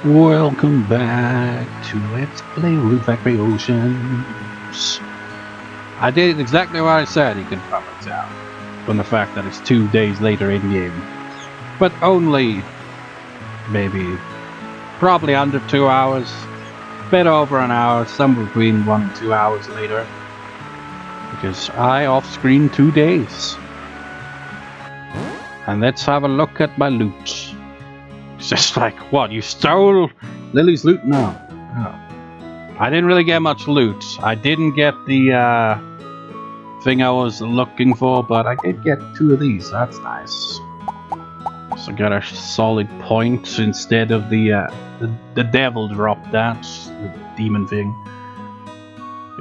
Welcome back to Let's Play Rune Factory Oceans. I did exactly what I said, you can probably tell from the fact that it's 2 days later in game. But only maybe probably under 2 hours, bit over an hour, somewhere between 1 and 2 hours later. Because I off-screen 2 days. And let's have a look at my loot. It's just like, what, you stole Lily's loot? No. I didn't really get much loot. I didn't get the thing I was looking for, but I did get 2 of these. That's nice. So I got a solid point instead of the devil drop that, the demon thing.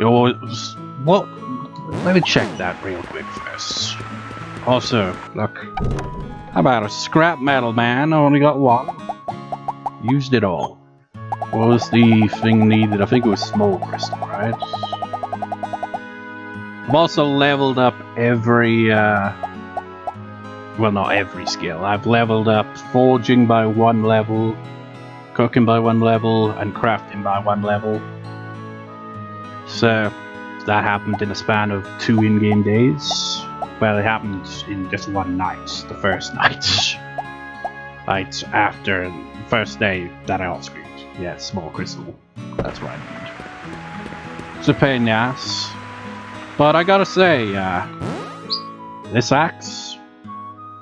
It was, what? Let me check that real quick first. Also, look. How about a scrap metal, man? I only got 1. Used it all. What was the thing needed? I think it was small crystal, right? I've also leveled up every, well, not every skill. I've leveled up forging by 1 level, cooking by 1 level, and crafting by 1 level. So, that happened in a span of 2 in-game days. Well, it happened in just 1 night, the first night. Right after the first day that I off-screened. Yeah, small crystal. That's what I mean. It's a pain in the ass. But I gotta say, this axe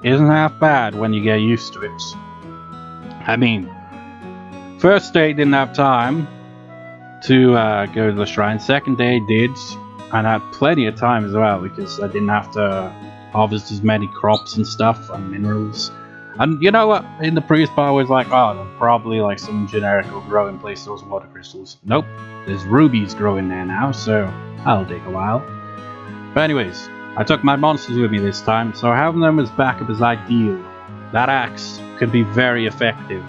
isn't half bad when you get used to it. I mean, first day didn't have time to go to the shrine. Second day did. And I had plenty of time as well because I didn't have to harvest as many crops and stuff and minerals. And you know what? In the previous part I was like, oh, probably like some generic will grow in place of those water crystals. Nope, there's rubies growing there now, so that'll take a while. But anyways, I took my monsters with me this time, so having them as backup is ideal. That axe could be very effective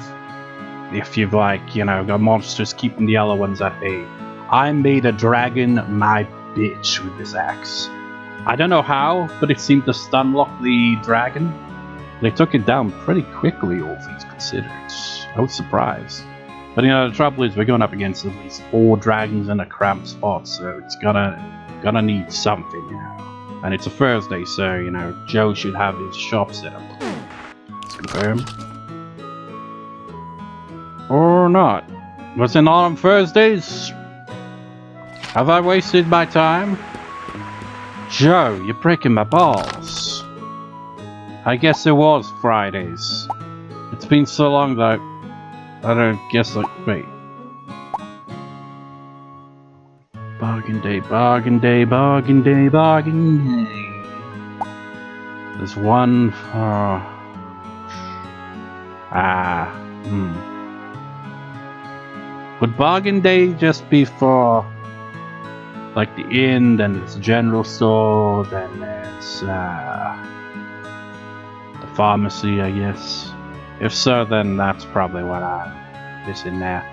if you've like, you know, got monsters keeping the other ones at bay. I made a dragon my bitch with this axe. I don't know how, but it seemed to stun lock the dragon. They took it down pretty quickly, all things considered. I was surprised. But you know, the trouble is we're going up against at least 4 dragons in a cramped spot, so it's gonna need something, you know. And it's a Thursday, so you know, Joe should have his shop set up. Let's confirm. Or not. Was it not on Thursdays? Have I wasted my time? Joe, you're breaking my balls. I guess it was Fridays. It's been so long that I don't guess like, wait. Bargain day, bargain day, bargain day, bargain day. There's one for... Would bargain day just be for... like the inn, then there's a general store, then there's the pharmacy, I guess. If so, then that's probably what I'm missing there.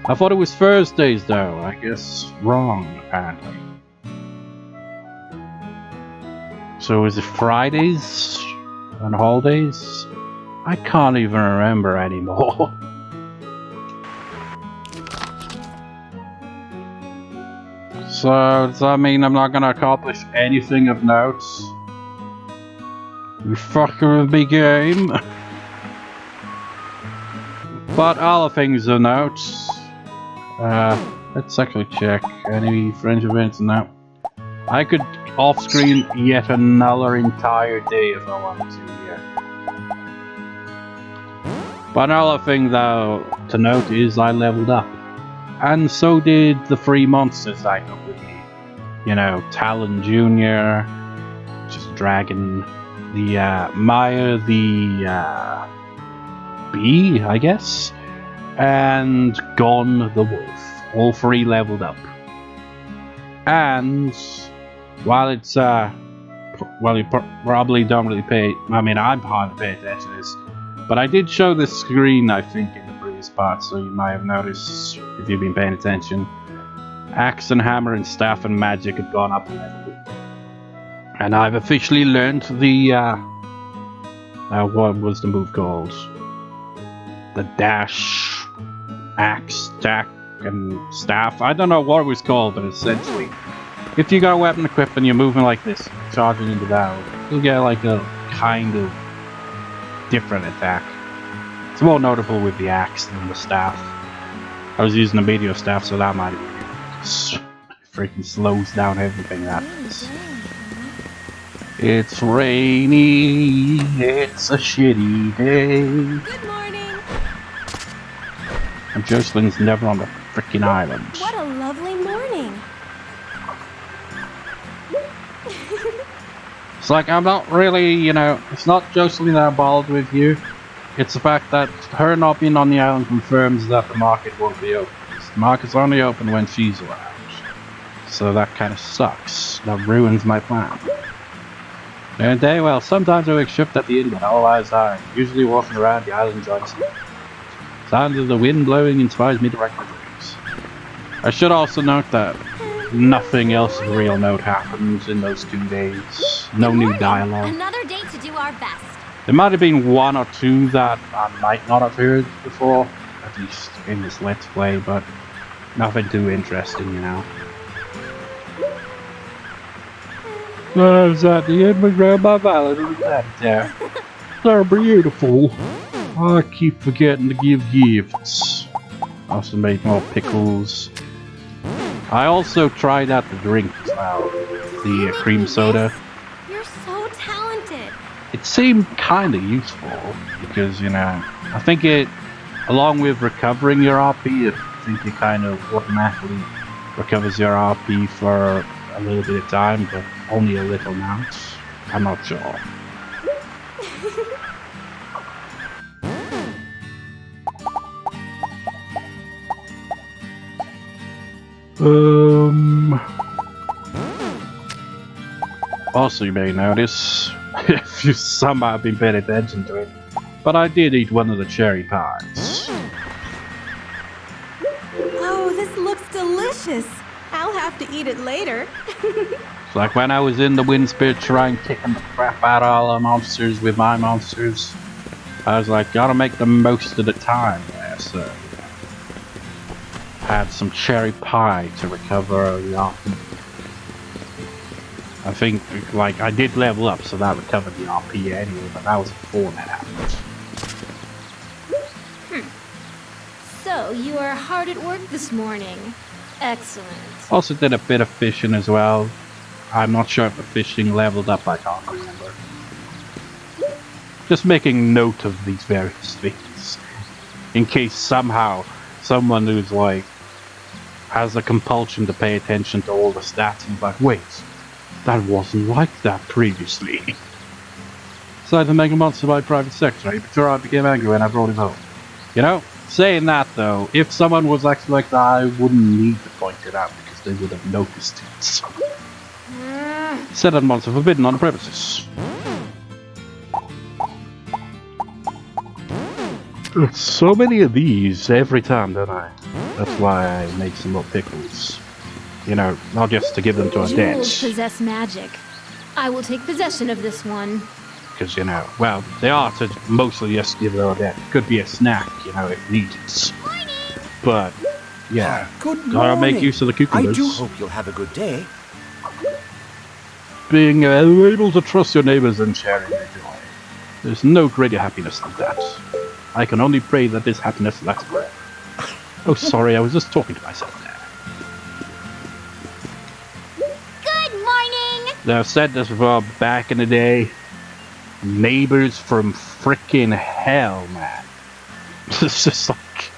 I thought it was Thursdays though, I guess wrong apparently. So is it Fridays and holidays? I can't even remember anymore. So, does that mean I'm not gonna accomplish anything of note? You fucking with me, game? But other things of note. Let's actually check. Any fringe events? No. I could off-screen yet another entire day if I wanted to, yeah. But another thing though to note is I leveled up. And so did the 3 monsters I took with me. You know, Talon Jr., which is a dragon, the Maya, the bee, I guess, and Gon the wolf. All 3 leveled up. And while it's well, you probably don't really pay. I mean, I'm hardly paying attention to this, but I did show the screen, I think, in the previous part, so you might have noticed if you've been paying attention. Axe and hammer and staff and magic had gone up a level, and I've officially learned the what was the move called? The dash axe, tack, and staff. I don't know what it was called, but essentially, if you got a weapon equipped and you're moving like this, charging into battle, you'll get like a kind of different attack. It's more notable with the axe than the staff. I was using a meteor staff, so that might have been freaking slows down everything. That is. It's rainy. It's a shitty day. Good morning. And Jocelyn's never on the freaking island. What a lovely morning. It's like, I'm not really, you know, it's not Jocelyn that I'm bothered with you. It's the fact that her not being on the island confirms that the market won't be open. The market's only open when she's around. So that kind of sucks. That ruins my plan. And well, sometimes I wake shift at the inn, but all eyes are usually walking around the island joints. Sound of the wind blowing inspires me to write my dreams. I should also note that nothing else of real note happens in those 2 days. No new dialogue. Another day to do our best. There might have been 1 or 2 that I might not have heard before, at least in this Let's Play, but nothing too interesting, you know. I was at the end of Grandma Valley and that there. They're beautiful. I keep forgetting to give gifts. Also made more pickles. I also tried out the drink as well. The cream soda. You're so talented. It seemed kind of useful because, you know, I think it, along with recovering your RP, I think it kind of automatically recovers your RP for a little bit of time, but only a little amount. I'm not sure. Also, you may notice, if you somehow have been paying attention to it, but I did eat one of the cherry pies. Oh, this looks delicious. I'll have to eat it later. It's like when I was in the Wind Spirit Shrine kicking the crap out of all the monsters with my monsters, I was like, gotta make the most of the time there, so had some cherry pie to recover the RP. I think, like, I did level up, so that recovered the RP anyway, but that was before that happened. So, you are hard at work this morning. Excellent. Also did a bit of fishing as well. I'm not sure if the fishing leveled up, I can't remember. Just making note of these various things. In case somehow someone who's like, has a compulsion to pay attention to all the stats and like, wait, that wasn't like that previously. Decided to make a monster by private secretary before I became angry when I brought him home. You know, saying that though, if someone was actually like that, I wouldn't need to point it out because they would have noticed it. Said that monster forbidden on the premises. So many of these every time, don't I? That's why I made some more pickles. You know, not just to give them to a dead. Jewels possess magic. I will take possession of this one. Because, you know, well, they are to mostly just give them a dead. Could be a snack, you know, if needed. Morning. But, yeah. Good morning. Gotta make use of the cucumbers. I do hope you'll have a good day. Being able to trust your neighbors and sharing their joy. There's no greater happiness than that. I can only pray that this happiness lasts forever. Oh, sorry, I was just talking to myself there. Good morning. Now, I've said this before, back in the day. Neighbors from frickin' hell, man. It's just like,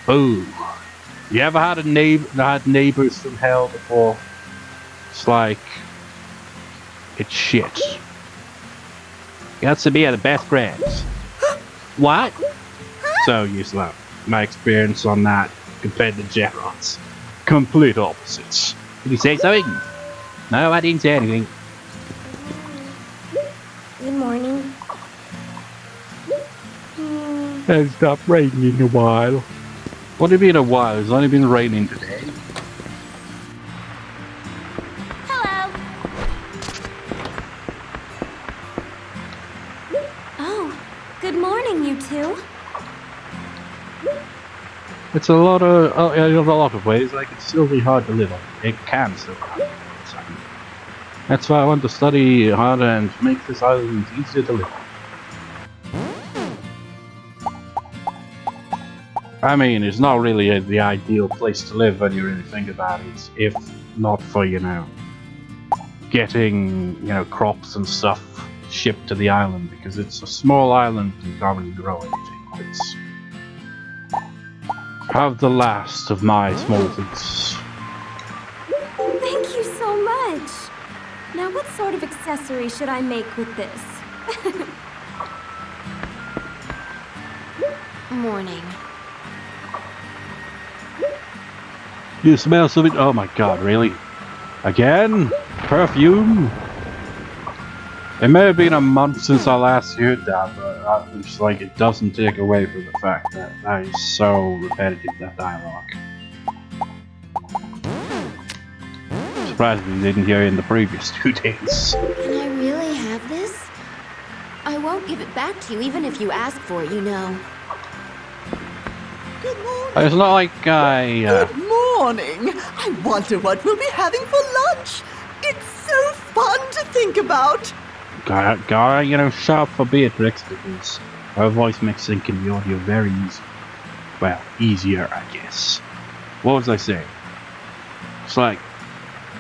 oh, you ever had neighbors from hell before? It's like, it's shit. You got to be the best friends. What? So useless. My experience on that compared to Gerard's, complete opposites. Did you say something? No, I didn't say anything. Good morning. Has stopped raining in a while. What do you mean a while? It's only been raining today. Hello. Oh, good morning, you two. It's a lot of, in a lot of ways, like, it's still really hard to live on. It can still be hard to live on. That's why I want to study harder and make this island easier to live on. I mean, it's not really the ideal place to live when you really think about it, if not for, you know, getting, you know, crops and stuff shipped to the island, because it's a small island and you can't really grow anything. It's have the last of my small things. Thank you so much. Now, what sort of accessory should I make with this? Morning. You smell something? Oh my god, really? Again? Perfume? It may have been a month since I last heard that, but it's like it doesn't take away from the fact that that is so repetitive, that dialogue. Surprised we didn't hear it in the previous 2 days. Can I really have this? I won't give it back to you even if you ask for it, you know. Good morning. It's not like I... Good morning. I wonder what we'll be having for lunch. It's so fun to think about. Gotta, you know, shut up for Beatrix, because her voice makes syncing the audio very easy. Well, easier, I guess. What was I saying? It's like,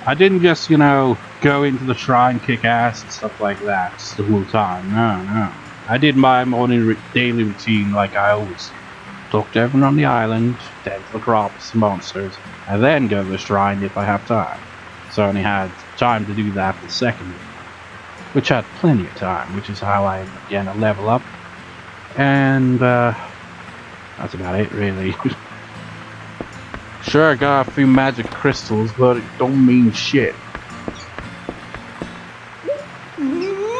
I didn't just, you know, go into the shrine, kick ass and stuff like that the whole time. No. I did my morning daily routine like I always do. Talk to everyone on the island, tend to the crops and monsters, and then go to the shrine if I have time. So I only had time to do that the second week, which had plenty of time, which is how I began to level up. And that's about it, really. Sure, I got a few magic crystals, but it don't mean shit.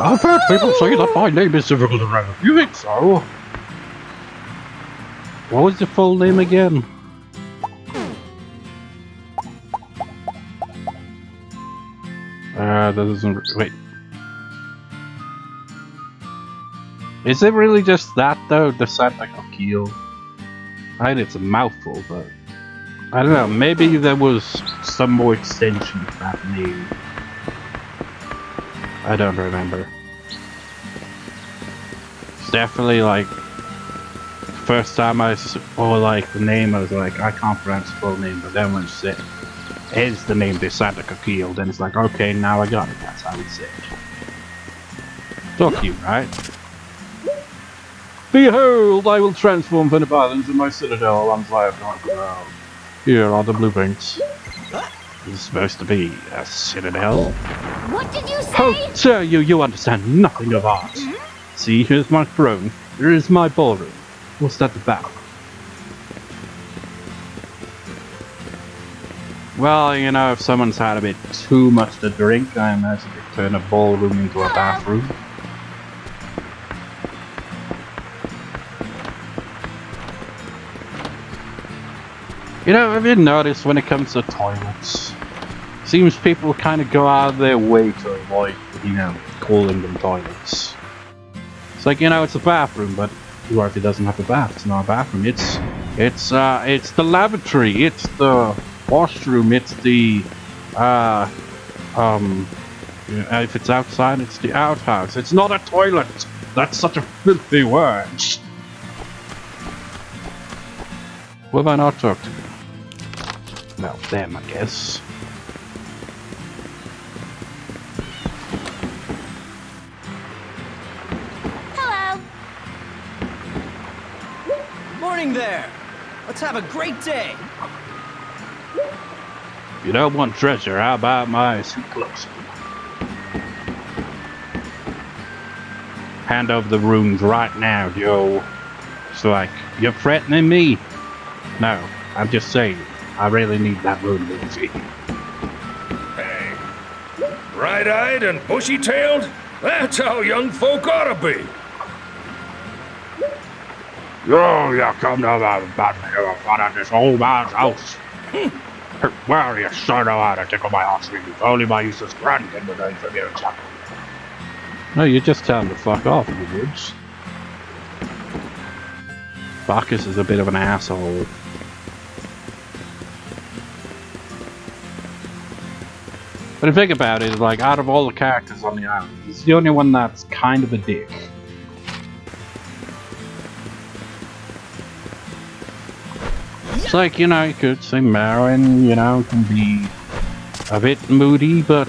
I've heard people say that my name is difficult to remember. You think so? What was the full name again? That doesn't... wait. Is it really just that, though? The Santa Coquille? I mean, it's a mouthful, but... I don't know, maybe there was some more extension to that name. I don't remember. It's definitely like... First time I saw like the name, I was like, I can't pronounce the full name, but then when it's said, is the name de Santa Coquille, then it's like, okay, now I got it, that's how it's said. So cute, right? Behold, I will transform Vanipar into my citadel once I have gone around. Here are the blueprints. This is supposed to be a citadel. What did you say? How dare you? You understand nothing of art. See, here's my throne. Here is my ballroom. What's that about? Well, you know, if someone's had a bit too much to drink, I imagine they turn a ballroom into a bathroom. You know, have you noticed when it comes to toilets? Seems people kind of go out of their way to avoid, you know, calling them toilets. It's like, you know, it's a bathroom, but what if it doesn't have a bath? It's not a bathroom. It's the lavatory. It's the washroom. It's the if it's outside, it's the outhouse. It's not a toilet. That's such a filthy word. What have I not talked to? Well, them, I guess. Hello. Morning there. Let's have a great day. If you don't want treasure, how about my suit clothes? Hand over the runes right now, Joe. It's like, you're threatening me? No, I'm just saying, I really need that rune, Lucy. Hey, bright-eyed and bushy-tailed? That's how young folk ought to be. Oh, you come to about me in front of this old man's house. Well, you sure know how to tickle my heartstrings. Only my useless grandkid would learn from you. No, you just tell him to fuck off, you woods. Bacchus is a bit of an asshole. But think about it, like, out of all the characters on the island, he's the only one that's kind of a dick. It's like, you know, you could say Marin, you know, can be a bit moody, but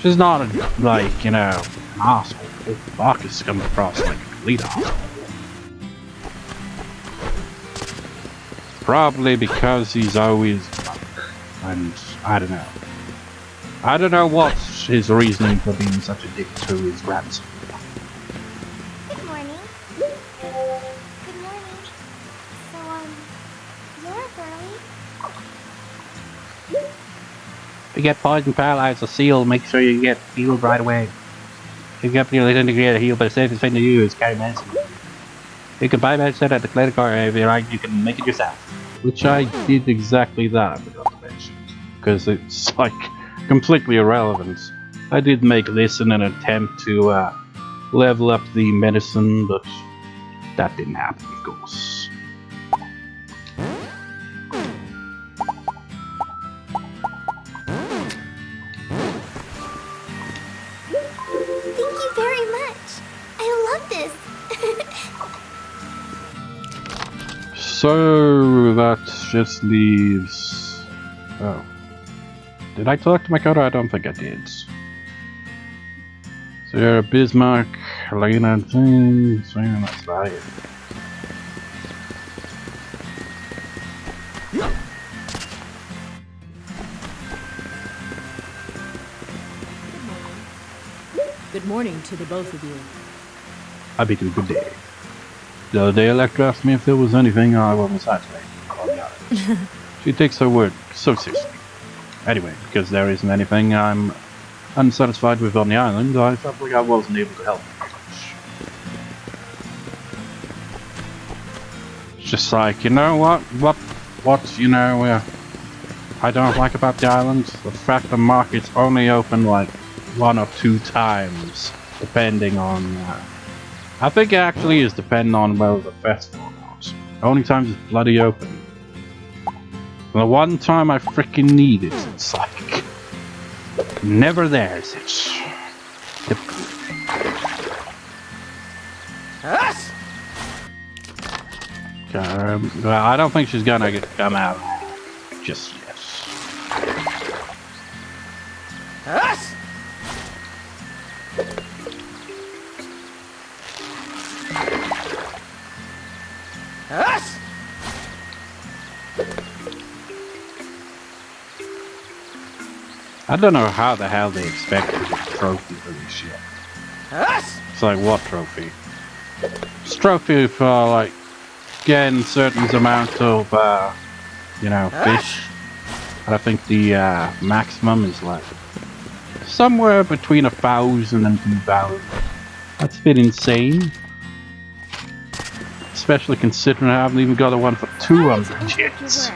she's not, like, you know, an asshole. Oh, Marcus comes across like a complete asshole. Probably because he's always drunk, and I don't know. I don't know what's his reasoning for being such a dick to his grandson. Good morning. Good morning. So, you're up early? If you get poison paralyzed or sealed, make sure you get healed right away. If you get nearly integrated healed, but the safest thing to do is carry medicine. You can buy medicine at the clinic, or if you like, you can make it yourself. Which I did exactly that, I forgot to mention. Because it's, like, completely irrelevant. I did make this in an attempt to level up the medicine, but that didn't happen, of course. Thank you very much. I love this. So that just leaves. Oh. Did I talk to Mikoto? I don't think I did. So you're Bismarck, Helena, and things. That's about it. Good morning to the both of you. I bid you good day. The other day Electra asked me if there was anything I wasn't satisfied on the island. She takes her word so seriously. Anyway, because there isn't anything I'm unsatisfied with on the island, I felt like I wasn't able to help very much. It's just like, you know what, you know, I don't like about the island? The fact the market's only open like 1 or 2 times, depending on, I think it actually is depending on whether the festival or not. The only times it's bloody open. The one time I freaking need it, it's like, never there, is it? Typical. Well, I don't think she's gonna come out just yet. I don't know how the hell they expect to get a trophy for this shit. It's like, what trophy? It's trophy for, like, getting certain amount of, you know, fish. And I think the maximum is, like, somewhere between 1,000 and 2,000. That's a bit insane. Especially considering I haven't even got a one for 200 yet.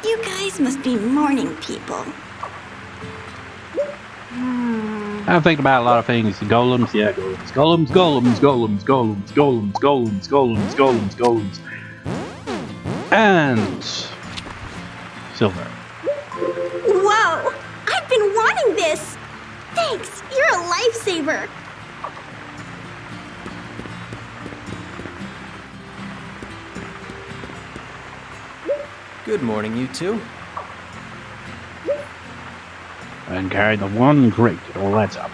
You guys must be morning people. I'm thinking about a lot of things. Golems, yeah, golems. Golems. And silver. Whoa! I've been wanting this! Thanks, you're a lifesaver! Good morning, you two. And carry the one crate, it all adds up.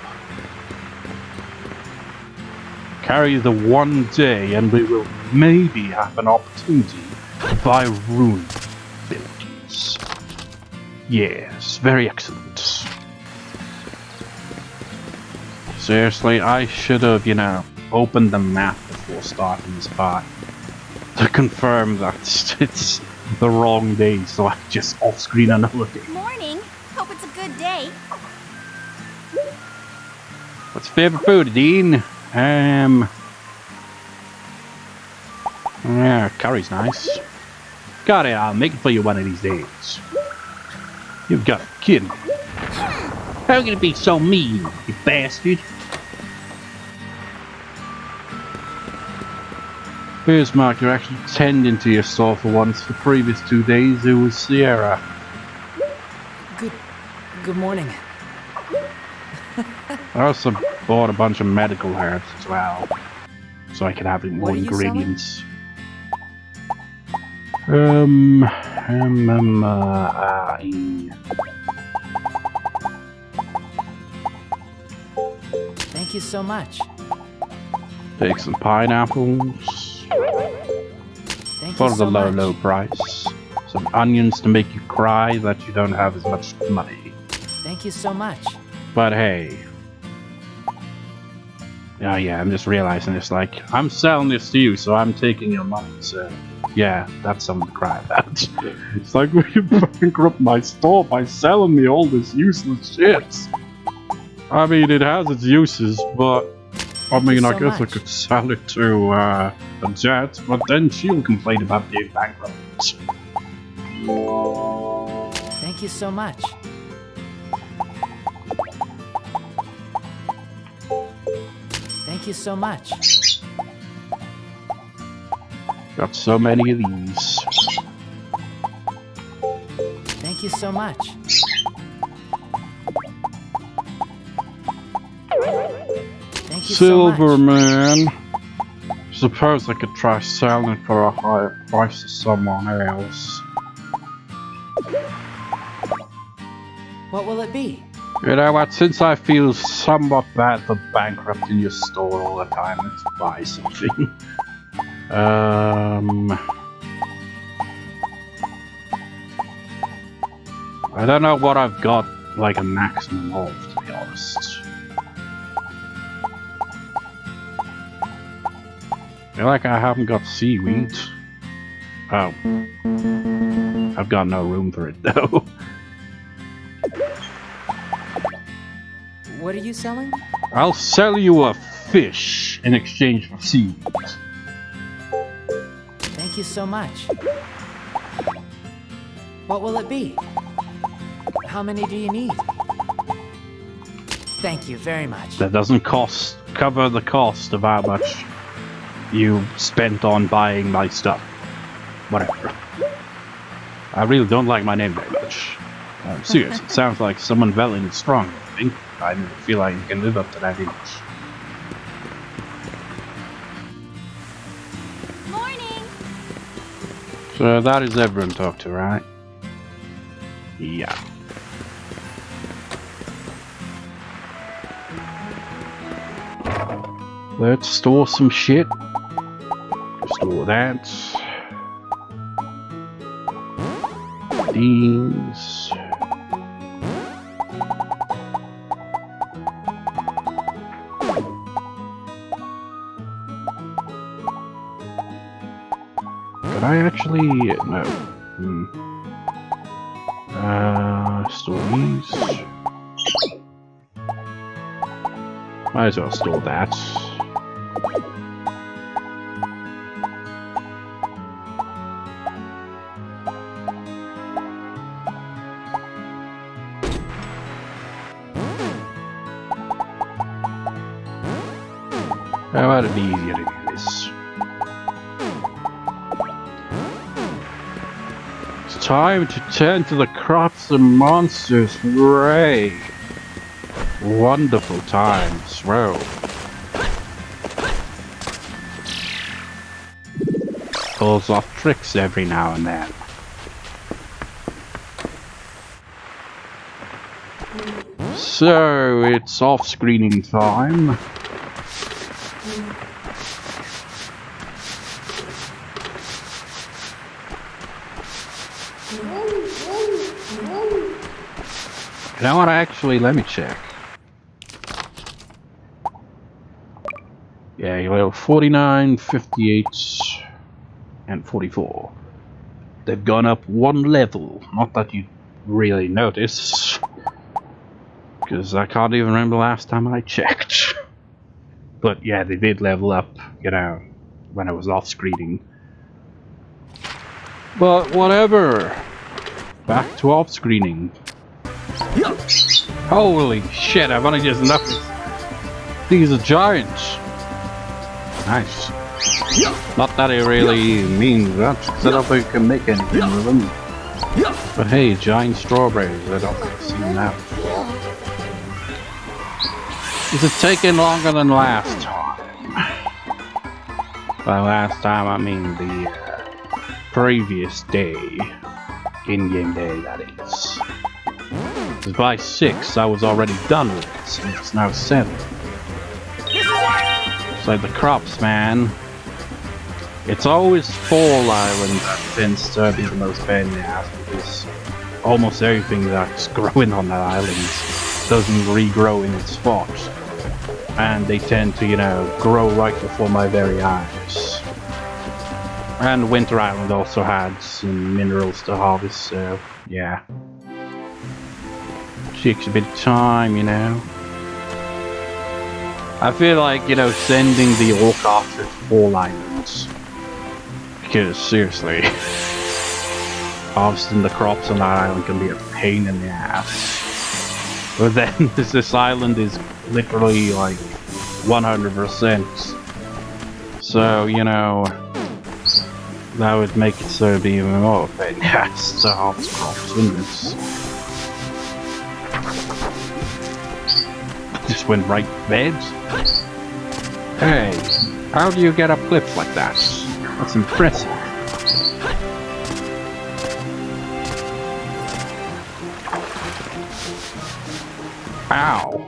Carry the one day and we will maybe have an opportunity to buy Rune abilities. Yes, very excellent. Seriously, I should have, you know, opened the map before starting this part to confirm that it's the wrong day, so I just off-screen another day. Morning. Hope it's a good day. What's your favorite food, Dean? Yeah, curry's nice. Got it, I'll make it for you one of these days. You've got to kid me. How can it be so mean, you bastard? Bismarck, you're actually tending to yourself for once. The previous 2 days it was Sierra. Good morning. I also bought a bunch of medical herbs as well, so I could have more What are you ingredients. Thank you so much. Take some pineapples Thank for you the so much. low price. Some onions to make you cry that you don't have as much money. Thank you so much. But hey. Oh yeah, I'm just realizing it's like, I'm selling this to you, so I'm taking your money, so yeah, that's something to cry about. It's like, will you bankrupt my store by selling me all this useless shit? I mean, it has its uses, but I mean, I guess I could sell it to a Jet, but then she'll complain about being bankrupt. Thank you so much. Thank you so much. Got so many of these. Thank you so much. Thank you Silver so much. man. Suppose I could try selling it for a higher price to someone else. What will it be? You know what, since I feel somewhat bad for bankrupting your store all the time, let's buy something. I don't know what I've got, like, a maximum of, to be honest. I feel like I haven't got seaweed. Oh. I've got no room for it, though. What are you selling? I'll sell you a fish in exchange for seaweed. Thank you so much. What will it be? How many do you need? Thank you very much. That doesn't cover the cost of how much you spent on buying my stuff. Whatever. I really don't like my name very much. I'm serious, it sounds like someone well and strong, I think. I feel like you can live up to that image. Morning! So that is everyone talked to, right? Yeah. Let's store some shit. Store that. These. Could I actually... no. Store these. Might as well store that. How about it be easier to do this? It's time to tend to the crops and monsters. Hooray! Wonderful times. Whoa. Pulls off tricks every now and then. So, it's off-screening time. You know what, actually, let me check. Yeah, you're level 49, 58, and 44. They've gone up one level. Not that you really notice. Because I can't even remember the last time I checked. But yeah, they did level up, you know, when I was off-screening. But whatever. Back to off-screening. Holy shit, I've only just noticed. These are giants. Nice. Not that it really means that, because I don't think you can make anything with them. But hey, giant strawberries, I don't think I've seen that before. Is it taking longer than last time? By last time, I mean the previous day. In-game day, that is. Because by 6, I was already done with it, and it's now 7. So the crops, man. It's always Fall Island that tends to be the most pain in the ass, because almost everything that's growing on that island doesn't regrow in its spot. And they tend to, you know, grow right before my very eyes. And Winter Island also had some minerals to harvest, so yeah. Takes a bit of time, you know. I feel like, you know, sending the orc after Fall Islands. Because, seriously, harvesting the crops on that island can be a pain in the ass. But then, this island is literally, like, 100%. So, you know, that would make it so it'd be even more of a pain in the ass to harvest crops, wouldn't it? Just went right to bed. Hey, how do you get up cliffs like that? That's impressive. Ow.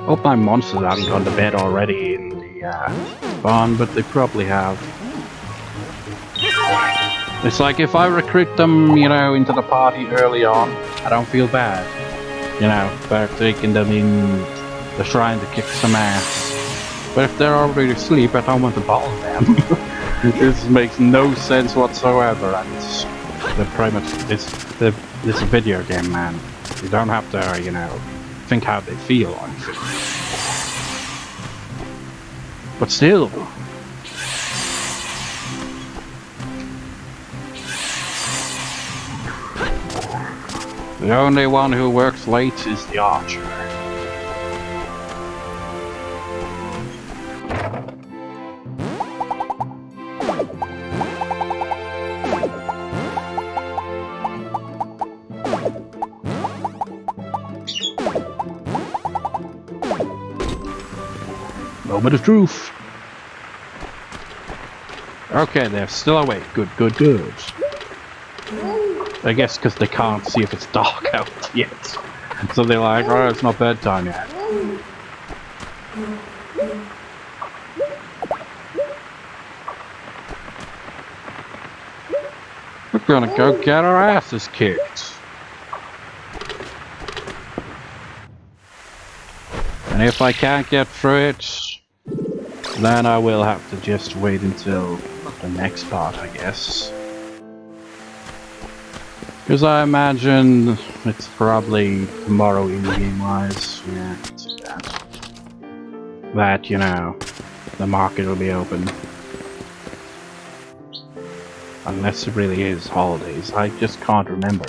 Hope my monsters haven't gone to bed already in the barn, but they probably have. It's like if I recruit them, you know, into the party early on, I don't feel bad. You know, for taking them in the shrine to kick some ass. But if they're already asleep, I don't want to bother them. This makes no sense whatsoever, and it's pretty much it's a video game, man. You don't have to, you know, think how they feel on it. But still. The only one who works late is the archer. Moment of truth. Okay, they're still awake. Good, good, good. I guess because they can't see if it's dark out yet. So they're like, oh, it's not bedtime yet. We're gonna go get our asses kicked. And if I can't get through it, then I will have to just wait until the next part, I guess. Because I imagine it's probably tomorrow in-game wise. Yeah, it's that. That, you know, the market will be open. Unless it really is holidays. I just can't remember.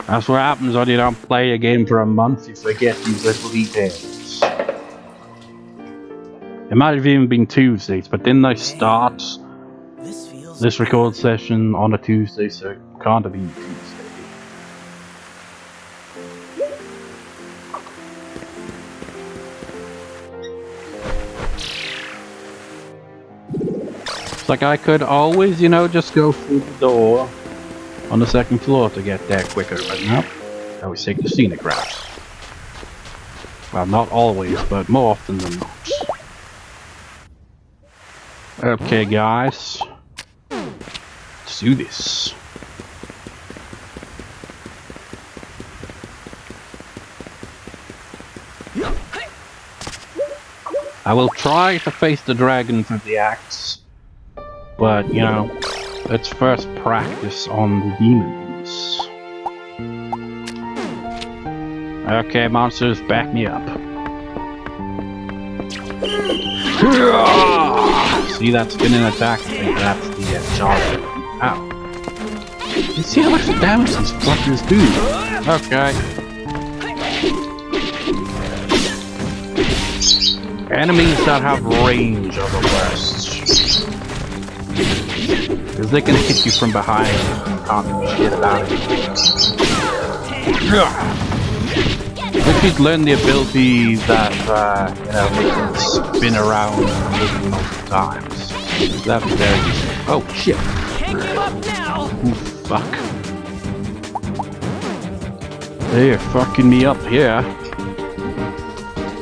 That's what happens when you don't play a game for a month. You forget these little details. It might have even been Tuesdays, but didn't I start this record session on a Tuesday, so it can't have been Tuesday. It's like I could always, you know, just go through the door on the second floor to get there quicker, but no. I always take the scenic route. Well, not always, but more often than not. Okay, guys. Let's do this. I will try to face the dragon with the axe, but, you know, let's first practice on the demons. Okay, monsters, back me up. See that spinning attack? I think that's the charge. Ow. You see how much damage these fuckers do? Okay. Enemies that have range are the worst. Because they can hit you from behind and you can't do shit about it. If you'd learn the ability that, you know, makes them spin around multiple times, that'd be very useful. Oh, shit. Can't give up now. Ooh, fuck. They're fucking me up here.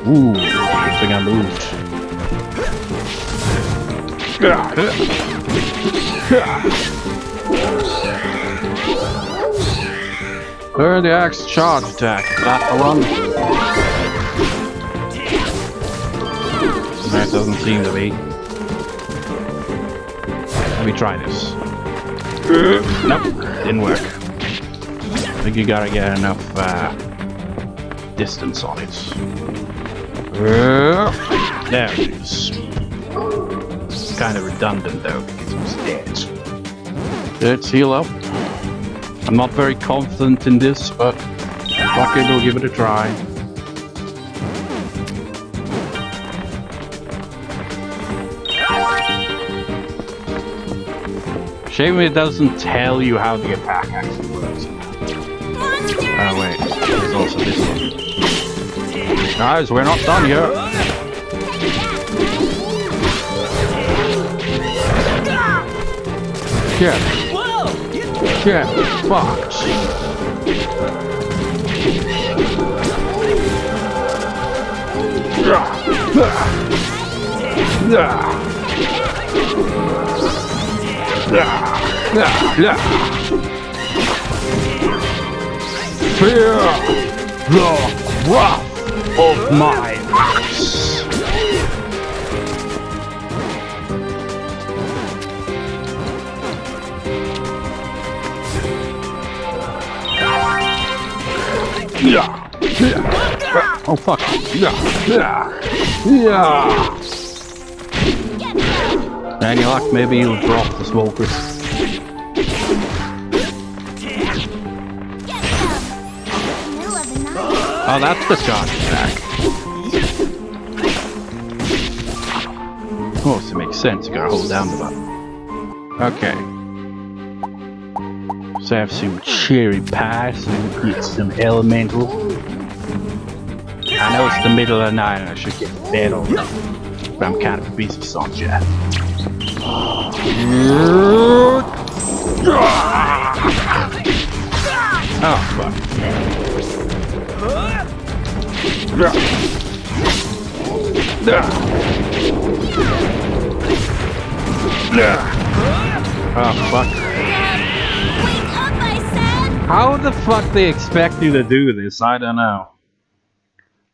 Ooh, good thing I moved. Learn the axe charge attack. Is that the one? That doesn't seem to be. Let me try this. Nope, didn't work. I think you gotta get enough distance on it. There it is. It's kind of redundant though because it was dead. Let's heal up. I'm not very confident in this, but fuck it, we'll give it a try. Shame it doesn't tell you how the attack actually works. Oh wait, there's also this one. Guys, we're not done yet. Shit. Shit. Fuck. Fear the wrath of my axe. Oh fuck. Any luck, maybe you'll drop the smokers. Oh, that's the charge attack. Of course, it makes sense. You gotta hold down the button. Okay. So I have some cherry pie, so we can get some elemental. I know it's the middle of the night and I should get to bed already, but I'm kind of busy, son, Jack. Oh, fuck. Oh, fuck. Wake up, I said! How the fuck they expect you to do this? I don't know.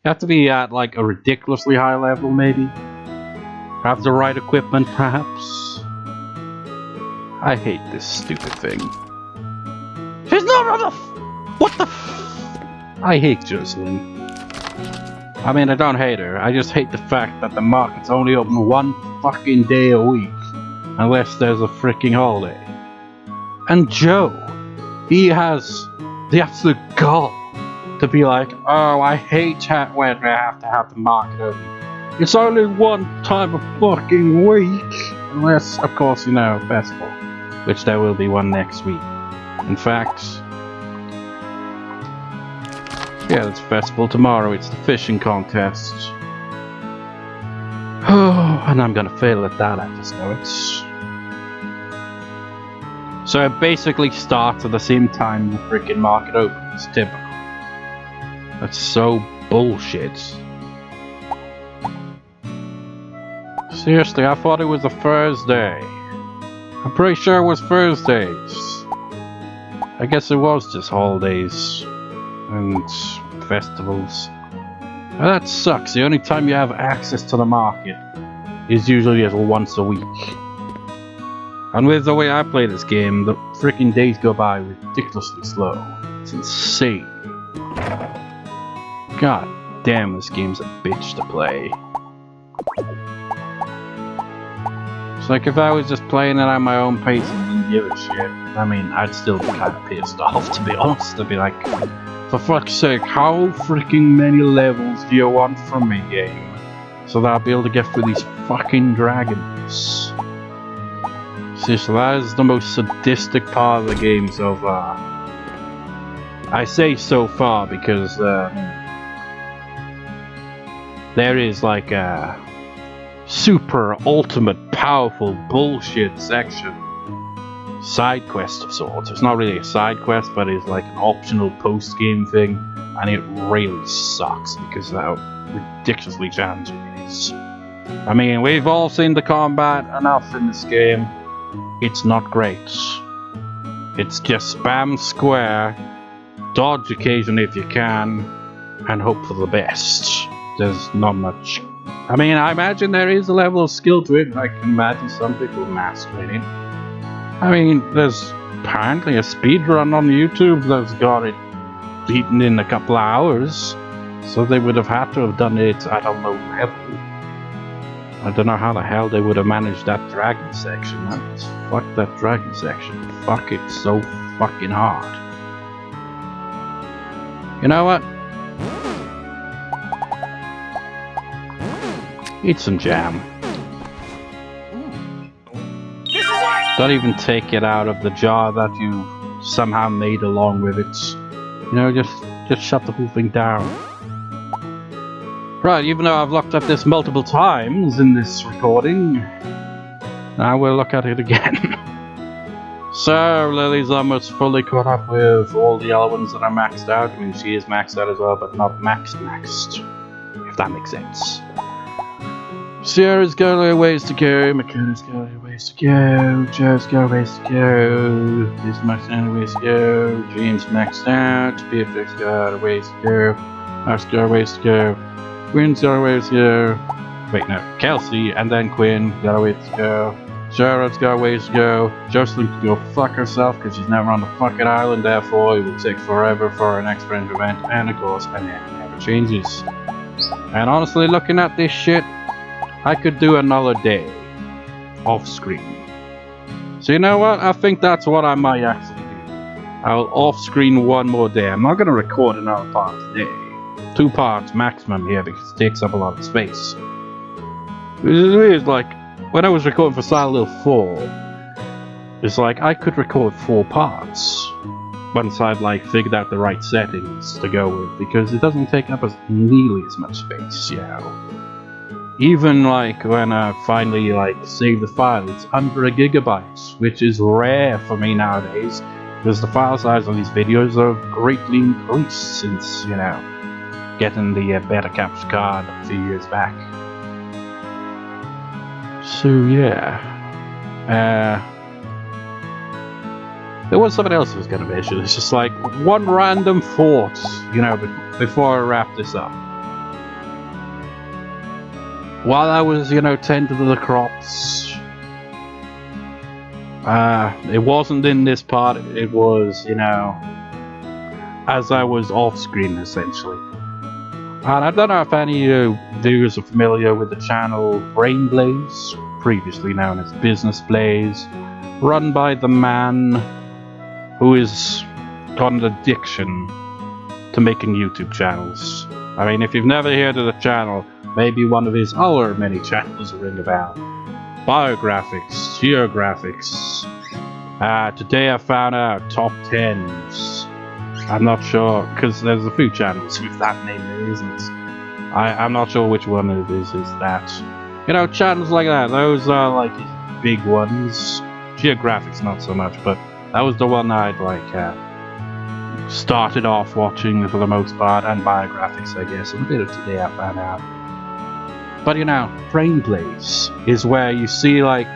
You have to be at like a ridiculously high level, maybe? Have the right equipment, perhaps? I hate this stupid thing. She's not on the what the I hate Jocelyn. I mean, I don't hate her. I just hate the fact that the market's only open one fucking day a week. Unless there's a freaking holiday. And Joe, he has the absolute gall to be like, oh, I hate when I have to have the market open. It's only one time a fucking week. Unless, of course, you know, festival. Which there will be one next week. In fact... yeah, it's festival tomorrow. It's the fishing contest. Oh, and I'm gonna fail at that, I just know it. So it basically starts at the same time the freaking market opens. Typical. That's so bullshit. Seriously, I thought it was a Thursday. I'm pretty sure it was Thursdays. I guess it was just holidays and festivals. Well, that sucks. The only time you have access to the market is usually just once a week. And with the way I play this game, the freaking days go by ridiculously slow. It's insane. God damn, this game's a bitch to play. It's like if I was just playing it at my own pace and didn't give a shit, I mean, I'd still be kind of pissed off, to be honest. I'd be like, for fuck's sake, how freaking many levels do you want from me, game? so that I'll be able to get through these fucking dragons. Seriously, that is the most sadistic part of the game so far. I say so far because there is like a super ultimate powerful bullshit section, side quest of sorts. It's not really a side quest, but it's like an optional post-game thing, and it really sucks because of how ridiculously challenging it is. I mean, we've all seen the combat enough in this game. It's not great. It's just spam square, dodge occasionally if you can, and hope for the best. There's not much. I mean, I imagine there is a level of skill to it. I can imagine some people mastering it. I mean, there's apparently a speedrun on YouTube that's got it beaten in a couple of hours. So they would have had to have done it at a low level. I don't know how the hell they would have managed that dragon section. Fuck that dragon section. Fuck it so fucking hard. You know what? Eat some jam. Don't even take it out of the jar that you somehow made along with it. You know, just shut the whole thing down. Right, even though I've looked at this multiple times in this recording, I will look at it again. So, Lily's almost fully caught up with all the other ones that are maxed out. I mean, she is maxed out as well, but not maxed, if that makes sense. Sierra's got a ways to go, Mikoto's got a ways to go, Joe's got a ways to go, Liz maxed out a ways to go, James maxed out, Beatrix got a ways to go, Mark's got a ways to go, Quinn's got a ways to go, wait no, Kelsey and then Quinn got a ways to go, Charlotte's got a ways to go, Jocelyn can go fuck herself because she's never on the fucking island, therefore it will take forever for her next friend event, and of course, and it never changes. And honestly, looking at this shit, I could do another day off screen. So you know what? I think that's what I might actually do. I'll off screen one more day. I'm not going to record another part today. 2 parts maximum here because it takes up a lot of space. It's like when I was recording for Silent Hill 4, it's like I could record 4 parts once I'd like figured out the right settings to go with, because it doesn't take up nearly as much space, you know. Even like when I finally like save the file, it's under a gigabyte, which is rare for me nowadays, because the file size on these videos have greatly increased since, you know, getting the better capture card a few years back. So yeah, there was something else I was going to mention. It's just like one random thought, you know, before I wrap this up. While I was, you know, tending to the crops, it wasn't in this part, it was, you know, as I was off screen essentially. And I don't know if any viewers are familiar with the channel Brain Blaze, previously known as Business Blaze, run by the man who is got an addiction to making YouTube channels. I mean, if you've never heard of the channel, maybe one of his other many channels will ring a bell. Biographics, Geographics. Today I found out top 10s. I'm not sure, because there's a few channels with that name there, isn't it? I'm not sure which one it is that. You know, channels like that, those are like big ones. Geographics not so much, but that was the one I'd like started off watching for the most part, and Biographics I guess, and a bit of Today I found out. But you know, Brain Blaze is where you see like,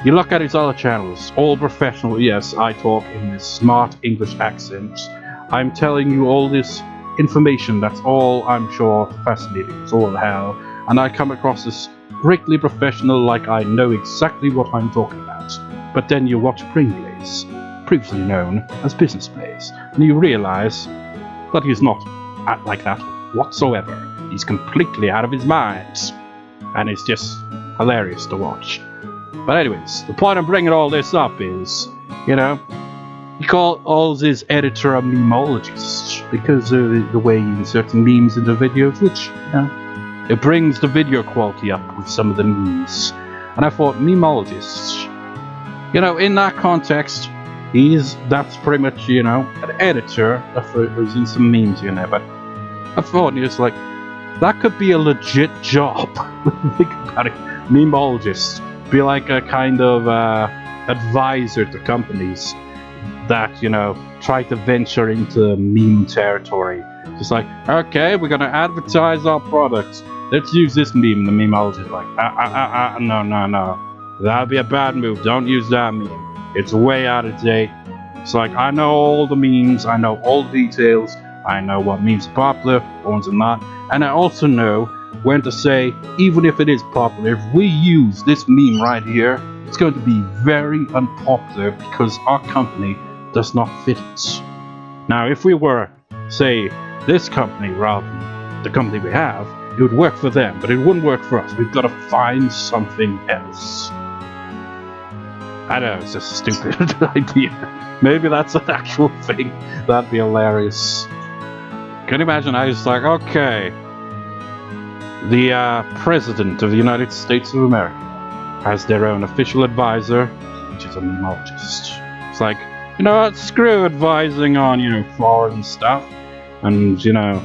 you look at his other channels, all professional, yes, I talk in this smart English accent. I'm telling you all this information that's all, I'm sure, fascinating as all hell, and I come across as greatly professional, like I know exactly what I'm talking about. But then you watch Brain Blaze, previously known as Business Blaze, and you realize that he's not like that whatsoever. He's completely out of his mind, and it's just hilarious to watch. But anyways, the point of bringing all this up is, you know, he calls his editor a memologist because of the way he inserts memes into videos, which, you know, it brings the video quality up with some of the memes. And I thought, memologist, you know, in that context, that's pretty much, you know, an editor that was in some memes, you know, but I thought, it's like, that could be a legit job. Think about it. Memologist. Be like a kind of advisor to companies that, you know, try to venture into meme territory. Just like, okay, we're gonna advertise our products. Let's use this meme. The memologist is like, no. That'd be a bad move. Don't use that meme. It's way out of date. It's like, I know all the memes. I know all the details. I know what memes are popular, what ones are not. And I also know when to say, even if it is popular, if we use this meme right here, it's going to be very unpopular because our company does not fit it. Now, if we were, say, this company rather than the company we have, it would work for them, but it wouldn't work for us. We've got to find something else. I know, it's just a stupid idea. Maybe that's an actual thing. That'd be hilarious. Can you imagine? I was like, okay, the President of the United States of America has their own official advisor, which is a memologist. It's like, you know what, screw advising on, you know, foreign stuff, and, you know,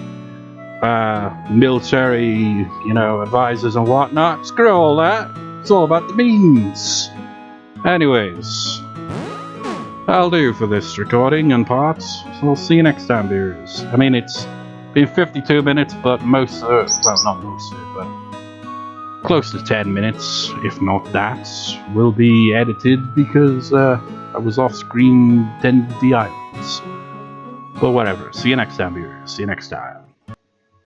military, you know, advisors and whatnot. Screw all that. It's all about the memes. Anyways, that'll do for this recording and part. So we'll see you next time, viewers. I mean, it's been 52 minutes, but most of it, well, not most of it, but close to 10 minutes, if not that, will be edited because I was off screen tending the islands. But whatever. See you next time, viewers. See you next time.